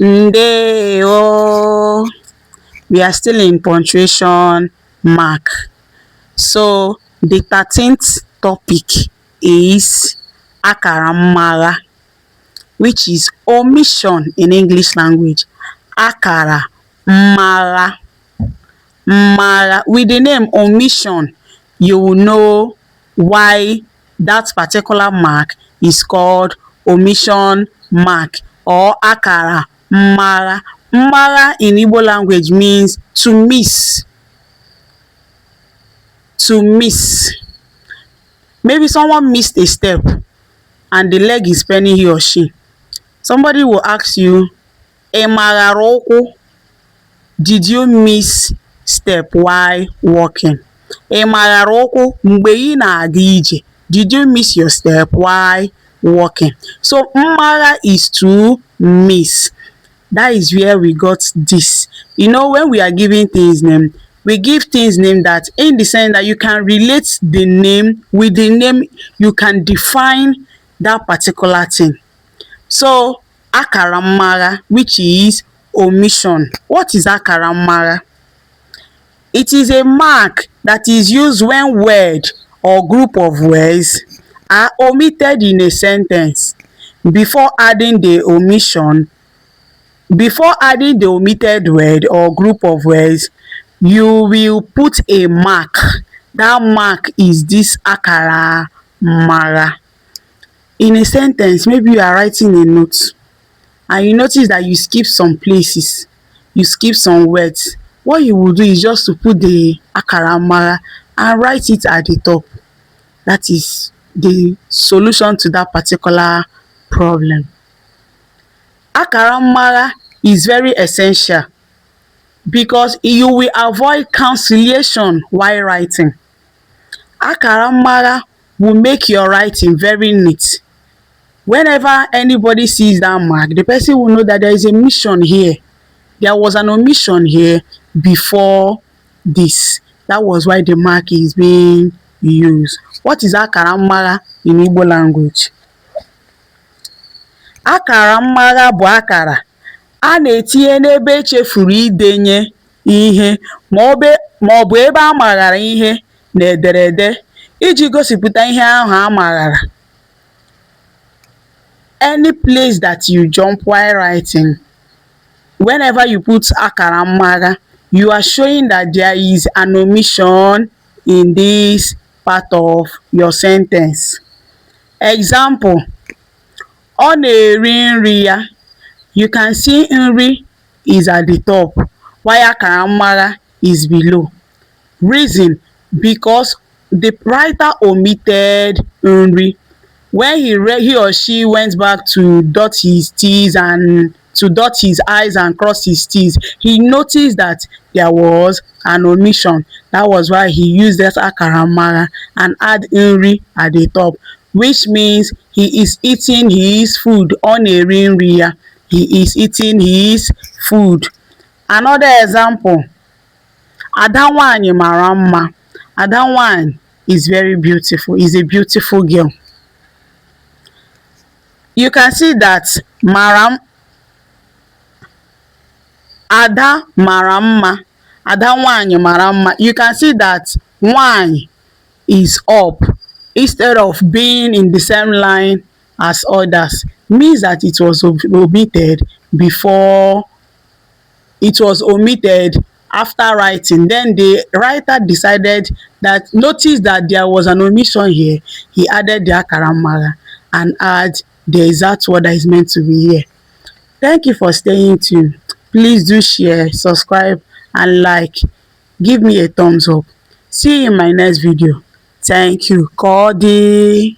Ndewo. We are still in punctuation mark. So the 13th topic is Akarammagha, which is omission in English language. Akarammagha. With the name omission, you will know why that particular mark is called omission mark or Akarammagha. Mmagha in Igbo language means to miss. To miss. Maybe someone missed a step and the leg is paining he or she. Somebody will ask you, "Ị maghara ụkwụ?" Did you miss step while walking? Ị maghara ụkwụ mgbe ị na-aga ije? Did you miss your step while walking? So mmagha is to miss. That is where we got this. You know, when we are giving things name, we give things name that in the sense that you can relate the name with the name, you can define that particular thing. So Akarammagha, which is omission. What is Akarammagha? It is a mark that is used when word or group of words are omitted in a sentence. Before adding the omitted word or group of words, you will put a mark. That mark is this Akarammagha. In a sentence, maybe you are writing a note and you notice that you skip some places, you skip some words. What you will do is just to put the Akarammagha and write it at the top. That is the solution to that particular problem. Akarammagha is very essential because you will avoid cancellation while writing. Akarammagha will make your writing very neat. Whenever anybody sees that mark, the person will know that there is a omission here. There was an omission here before this. That was why the mark is being used. What is Akarammagha in Igbo language? Akarammagha bụ akara a na-etinye n'ebe echefuru idenye ihe ma ọ bụ ebe a maghara ihe n'ederede iji gosipụta ihe ahụ a maghara. Any place that you jump while writing, whenever you put Akarammagha, you are showing that there is an omission in this part of your sentence. Example, ọ na-eri nri ya. You can see nri is at the top while Akarammagha is below. Reason, because the writer omitted nri. When he or she went back to dot his T's and to dot his I's and cross his T's, he noticed that there was an omission. That was why he used that Akarammagha and add nri at the top, which means he is eating his food. Ọ na-eri nri ya. He is eating his food. Another example, Ada nwanyị mara mma. Ada nwanyị is very beautiful, is a beautiful girl. You can see that Ada mara mma. Ada nwanyị mara mma. You can see that nwanyị is up instead of being in the same line as others. Means that it was omitted before, it was omitted after writing. Then the writer decided that, notice that there was an omission here. He added the Akarammagha and add the exact word that is meant to be here. Thank you for staying tuned. Please do share, subscribe and like. Give me a thumbs up. See you in my next video. Thank you. Kodi.